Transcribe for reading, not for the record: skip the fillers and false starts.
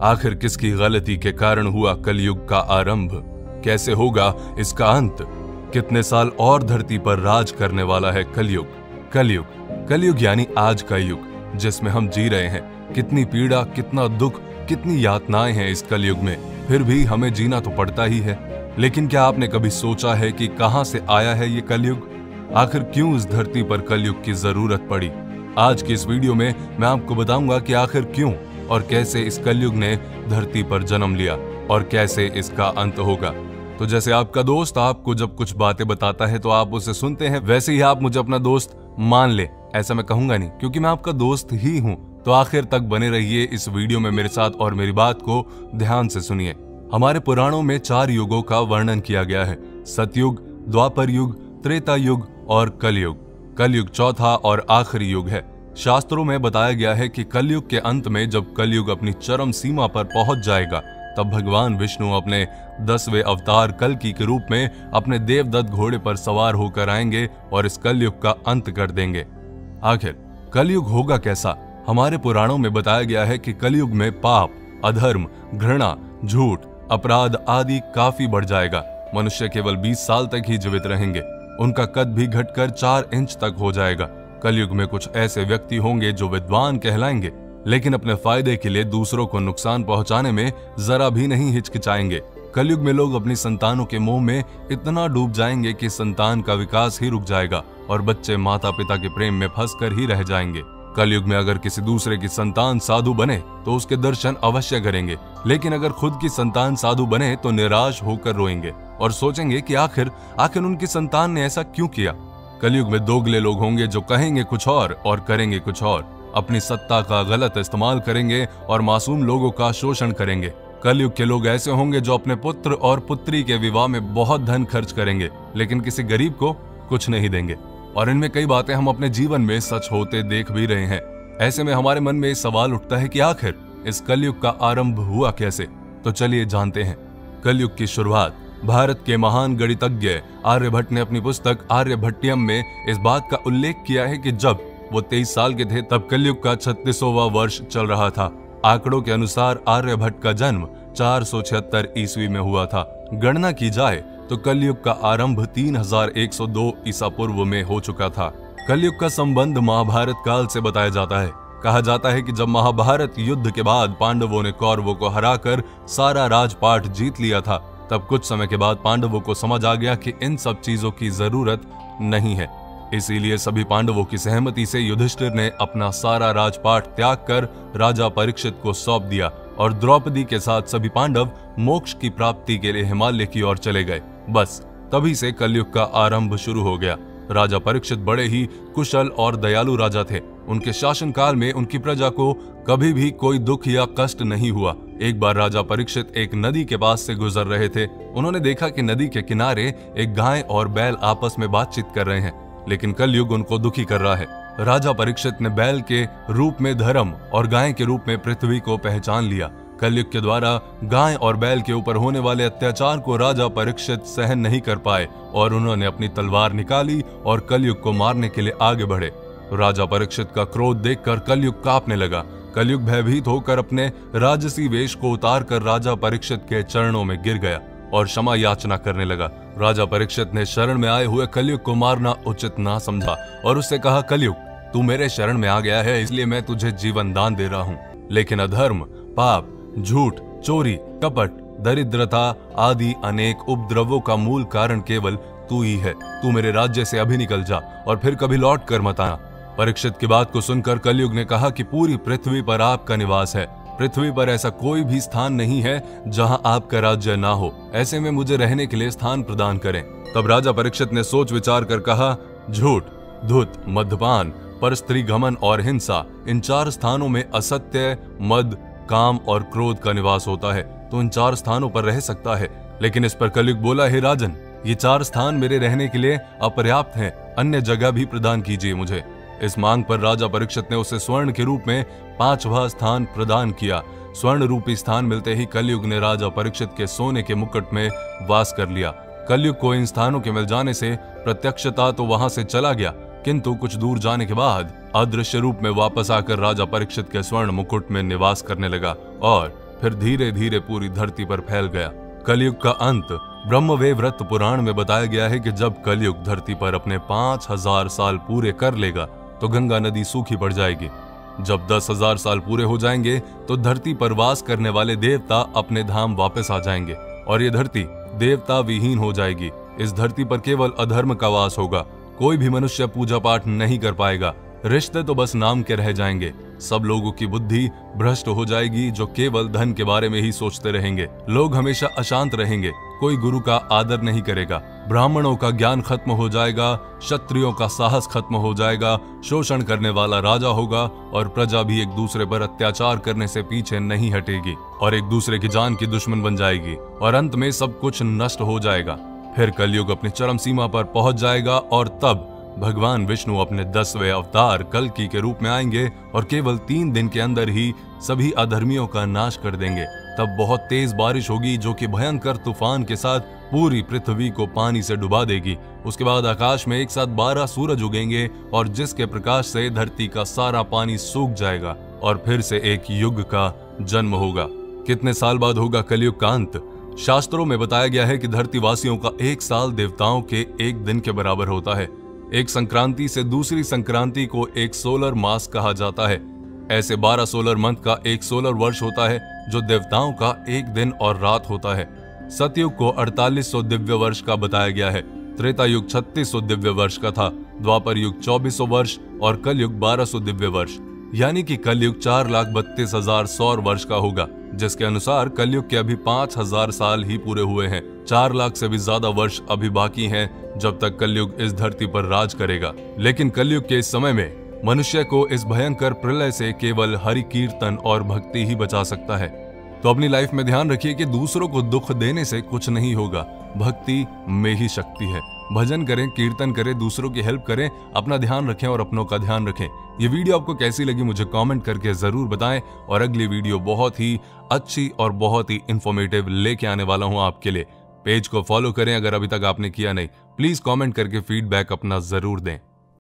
आखिर किसकी गलती के कारण हुआ कलयुग का आरंभ? कैसे होगा इसका अंत? कितने साल और धरती पर राज करने वाला है कलयुग? कलयुग यानी आज का युग जिसमें हम जी रहे हैं। कितनी पीड़ा, कितना दुख, कितनी यातनाएं हैं इस कलयुग में, फिर भी हमें जीना तो पड़ता ही है। लेकिन क्या आपने कभी सोचा है कि कहां से आया है ये कलयुग? आखिर क्यों इस धरती पर कलयुग की जरूरत पड़ी? आज की इस वीडियो में मैं आपको बताऊंगा कि आखिर क्यों और कैसे इस कलयुग ने धरती पर जन्म लिया और कैसे इसका अंत होगा। तो जैसे आपका दोस्त आपको जब कुछ बातें बताता है तो आप उसे सुनते हैं, वैसे ही आप मुझे अपना दोस्त मान ले, ऐसा मैं कहूंगा नहीं, क्योंकि मैं आपका दोस्त ही हूं। तो आखिर तक बने रहिए इस वीडियो में मेरे साथ और मेरी बात को ध्यान से सुनिए। हमारे पुराणों में 4 युगों का वर्णन किया गया है: सतयुग, द्वापर युग, त्रेता युग और कलयुग। कलयुग चौथा और आखिरी युग है। शास्त्रों में बताया गया है कि कलयुग के अंत में जब कलयुग अपनी चरम सीमा पर पहुंच जाएगा तब भगवान विष्णु अपने 10वें अवतार कल्कि के रूप में अपने देवदत्त घोड़े पर सवार होकर आएंगे और इस कलयुग का अंत कर देंगे। आखिर कलयुग होगा कैसा? हमारे पुराणों में बताया गया है कि कलयुग में पाप, अधर्म, घृणा, झूठ, अपराध आदि काफी बढ़ जाएगा। मनुष्य केवल 20 साल तक ही जीवित रहेंगे। उनका कद भी घटकर 4 इंच तक हो जाएगा। कलयुग में कुछ ऐसे व्यक्ति होंगे जो विद्वान कहलाएंगे, लेकिन अपने फायदे के लिए दूसरों को नुकसान पहुंचाने में जरा भी नहीं हिचकिचाएंगे। कलयुग में लोग अपनी संतानों के मोह में इतना डूब जाएंगे कि संतान का विकास ही रुक जाएगा और बच्चे माता पिता के प्रेम में फंसकर ही रह जाएंगे। कलयुग में अगर किसी दूसरे की संतान साधु बने तो उसके दर्शन अवश्य करेंगे, लेकिन अगर खुद की संतान साधु बने तो निराश होकर रोएंगे और सोचेंगे कि आखिर उनकी संतान ने ऐसा क्यों किया। कलयुग में दोगले लोग होंगे जो कहेंगे कुछ और करेंगे कुछ और, अपनी सत्ता का गलत इस्तेमाल करेंगे और मासूम लोगों का शोषण करेंगे। कलयुग के लोग ऐसे होंगे जो अपने पुत्र और पुत्री के विवाह में बहुत धन खर्च करेंगे, लेकिन किसी गरीब को कुछ नहीं देंगे। और इनमें कई बातें हम अपने जीवन में सच होते देख भी रहे हैं। ऐसे में हमारे मन में सवाल उठता है कि आखिर इस कलयुग का आरंभ हुआ कैसे? तो चलिए जानते हैं। कलयुग की शुरुआत भारत के महान गणितज्ञ आर्यभट्ट ने अपनी पुस्तक आर्यभट्टियम में इस बात का उल्लेख किया है कि जब वो 23 साल के थे तब कलयुग का 36वां वर्ष चल रहा था। आंकड़ों के अनुसार आर्यभट्ट का जन्म 476 ईस्वी में हुआ था। गणना की जाए तो कलयुग का आरंभ 3102 ईसा पूर्व में हो चुका था। कलयुग का संबंध महाभारत काल से बताया जाता है। कहा जाता है कि जब महाभारत युद्ध के बाद पांडवों ने कौरवों को हराकर सारा राजपाट जीत लिया था, तब कुछ समय के बाद पांडवों को समझ आ गया कि इन सब चीजों की जरूरत नहीं है। इसीलिए सभी पांडवों की सहमति से युधिष्ठिर ने अपना सारा राजपाट त्याग कर राजा परीक्षित को सौंप दिया और द्रौपदी के साथ सभी पांडव मोक्ष की प्राप्ति के लिए हिमालय की ओर चले गए। बस तभी से कलयुग का आरंभ शुरू हो गया। राजा परीक्षित बड़े ही कुशल और दयालु राजा थे। उनके शासनकाल में उनकी प्रजा को कभी भी कोई दुख या कष्ट नहीं हुआ। एक बार राजा परीक्षित एक नदी के पास से गुजर रहे थे। उन्होंने देखा कि नदी के किनारे एक गाय और बैल आपस में बातचीत कर रहे हैं, लेकिन कलयुग उनको दुखी कर रहा है। राजा परीक्षित ने बैल के रूप में धर्म और गाय के रूप में पृथ्वी को पहचान लिया। कलयुग के द्वारा गाय और बैल के ऊपर होने वाले अत्याचार को राजा परीक्षित सहन नहीं कर पाए और उन्होंने अपनी तलवार निकाली और कलयुग को मारने के लिए आगे बढ़े। राजा परीक्षित का क्रोध देखकर कलयुग कांपने लगा। कलयुग भयभीत होकर अपने राजसी वेश को उतार कर राजा परीक्षित के चरणों में गिर गया और क्षमा याचना करने लगा। राजा परीक्षित ने शरण में आए हुए कलयुग को मारना उचित ना समझा और उससे कहा, कलयुग तू मेरे शरण में आ गया है, इसलिए मैं तुझे जीवन दान दे रहा हूँ, लेकिन अधर्म, पाप, झूठ, चोरी, कपट, दरिद्रता आदि अनेक उपद्रवों का मूल कारण केवल तू ही है। तू मेरे राज्य से अभी निकल जा और फिर कभी लौट कर मत आना। परीक्षित की बात को सुनकर कलयुग ने कहा कि पूरी पृथ्वी पर आपका निवास है। पृथ्वी पर ऐसा कोई भी स्थान नहीं है जहां आपका राज्य ना हो। ऐसे में मुझे रहने के लिए स्थान प्रदान करें। तब राजा परीक्षित ने सोच विचार कर कहा, झूठ, धूत, मद्यपान, परस्त्री घमन और हिंसा, इन 4 स्थानों में असत्य, मद, काम और क्रोध का निवास होता है, तो इन 4 स्थानों पर रह सकता है। लेकिन इस पर कलयुग बोला, हे राजन, ये 4 स्थान मेरे रहने के लिए अपर्याप्त हैं, अन्य जगह भी प्रदान कीजिए मुझे। इस मांग पर राजा परीक्षित ने उसे स्वर्ण के रूप में 5वां स्थान प्रदान किया। स्वर्ण रूपी स्थान मिलते ही कलयुग ने राजा परीक्षित के सोने के मुकुट में वास कर लिया। कलयुग को इन स्थानों के मिल जाने से प्रत्यक्षता तो वहां से चला गया, किंतु कुछ दूर जाने के बाद अदृश्य रूप में वापस आकर राजा परीक्षित के स्वर्ण मुकुट में निवास करने लगा और फिर धीरे धीरे पूरी धरती पर फैल गया। कलयुग का अंत ब्रह्मवैवर्त पुराण में बताया गया है कि जब कलयुग धरती पर अपने 5000 साल पूरे कर लेगा तो गंगा नदी सूखी पड़ जाएगी। जब 10,000 साल पूरे हो जाएंगे तो धरती पर वास करने वाले देवता अपने धाम वापस आ जाएंगे और ये धरती देवता विहीन हो जाएगी। इस धरती पर केवल अधर्म का वास होगा। कोई भी मनुष्य पूजा पाठ नहीं कर पाएगा। रिश्ते तो बस नाम के रह जाएंगे। सब लोगों की बुद्धि भ्रष्ट हो जाएगी जो केवल धन के बारे में ही सोचते रहेंगे। लोग हमेशा अशांत रहेंगे। कोई गुरु का आदर नहीं करेगा। ब्राह्मणों का ज्ञान खत्म हो जाएगा। क्षत्रियों का साहस खत्म हो जाएगा। शोषण करने वाला राजा होगा और प्रजा भी एक दूसरे पर अत्याचार करने से पीछे नहीं हटेगी और एक दूसरे की जान की दुश्मन बन जाएगी और अंत में सब कुछ नष्ट हो जाएगा। फिर कलयुग अपनी चरम सीमा पर पहुंच जाएगा और तब भगवान विष्णु अपने 10वें अवतार कल्कि के रूप में आएंगे और केवल 3 दिन के अंदर ही सभी अधर्मियों का नाश कर देंगे। तब बहुत तेज बारिश होगी जो कि भयंकर तूफान के साथ पूरी पृथ्वी को पानी से डुबा देगी। उसके बाद आकाश में एक साथ 12 सूरज उगेंगे और जिसके प्रकाश से धरती का सारा पानी सूख जाएगा और फिर से एक युग का जन्म होगा। कितने साल बाद होगा कलयुग का अंत? शास्त्रों में बताया गया है कि धरतीवासियों का 1 साल देवताओं के 1 दिन के बराबर होता है। एक संक्रांति से दूसरी संक्रांति को एक सोलर मास कहा जाता है। ऐसे 12 सोलर मंथ का एक सोलर वर्ष होता है जो देवताओं का 1 दिन और रात होता है। सतयुग को 4800 दिव्य वर्ष का बताया गया है। त्रेता युग 3600 दिव्य वर्ष का था। द्वापर युग 2400 वर्ष और कलयुग 1200 दिव्य वर्ष, यानी कि कलयुग 4,32,000 सौर वर्ष का होगा, जिसके अनुसार कलयुग के अभी 5000 साल ही पूरे हुए हैं। 4 लाख से भी ज्यादा वर्ष अभी बाकी हैं जब तक कलयुग इस धरती पर राज करेगा। लेकिन कलयुग के इस समय में मनुष्य को इस भयंकर प्रलय से केवल हरि कीर्तन और भक्ति ही बचा सकता है। तो अपनी लाइफ में ध्यान रखिए कि दूसरों को दुख देने से कुछ नहीं होगा। भक्ति में ही शक्ति है। भजन करें, कीर्तन करें, दूसरों की हेल्प करें, अपना ध्यान रखें और अपनों का ध्यान रखें। ये वीडियो आपको कैसी लगी मुझे कमेंट करके जरूर बताएं और अगली वीडियो बहुत ही अच्छी और बहुत ही इंफॉर्मेटिव लेके आने वाला हूं आपके लिए। पेज को फॉलो करें अगर अभी तक आपने किया नहीं। प्लीज कमेंट करके फीडबैक अपना जरूर दें।